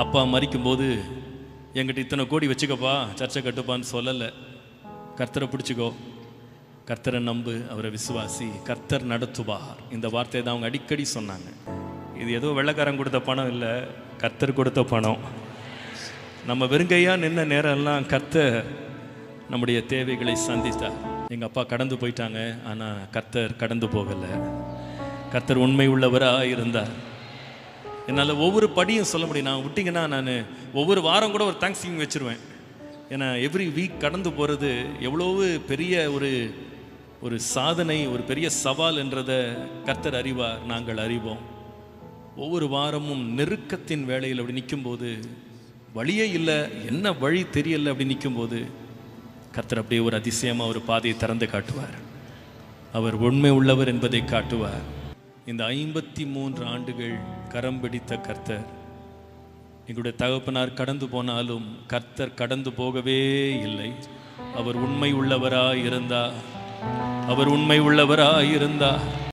அப்பா மரிக்கும்போது என்கிட்ட இத்தனை கோடி வச்சுக்கப்பா சர்ச்சை கட்டுப்பான்னு சொல்லலை. கர்த்தரை பிடிச்சிக்கோ, கர்த்தரை நம்பு, அவரை விசுவாசி, கர்த்தர் நடத்துவார். இந்த வார்த்தையை தான் அவங்க அடிக்கடி சொன்னாங்க. இது ஏதோ வெள்ளைக்காரன் கொடுத்த பணம் இல்லை, கர்த்தர் கொடுத்த பணம். நம்ம வெறுங்கையாக நின்ன நேரம்லாம் கர்த்தர் நம்முடைய தேவைகளை சந்தித்தார். எங்கள் அப்பா கடந்து போயிட்டாங்க, ஆனால் கர்த்தர் கடந்து போகலை. கர்த்தர் உண்மை உள்ளவராக இருந்தார். என்னால் ஒவ்வொரு படியும் சொல்ல முடியும். நான் விட்டிங்கன்னா நான் ஒவ்வொரு வாரம் கூட ஒரு தேங்க்ஸ் கிவிங் வச்சுருவேன். ஏன்னா எவ்ரி வீக் கடந்து போகிறது எவ்வளவு பெரிய ஒரு சாதனை, ஒரு பெரிய சவால் என்றதை கர்த்தர் அறிவார், நாங்கள் அறிவோம். ஒவ்வொரு வாரமும் நெருக்கத்தின் வேளையில் அப்படி நிற்கும்போது, வழியே இல்லை, என்ன வழி தெரியலை, அப்படி நிற்கும்போது கர்த்தர் அப்படியே ஒரு அதிசயமாக ஒரு பாதையை திறந்து காட்டுவார். அவர் உண்மை உள்ளவர் என்பதை காட்டுவார். இந்த 53 ஆண்டுகள் கரம் பிடித்த கர்த்தர், எங்களுடைய தகப்பனார் கடந்து போனாலும் கர்த்தர் கடந்து போகவே இல்லை. அவர் உண்மை உள்ளவராய் இருந்தார். அவர் உண்மை உள்ளவராய் இருந்தார்.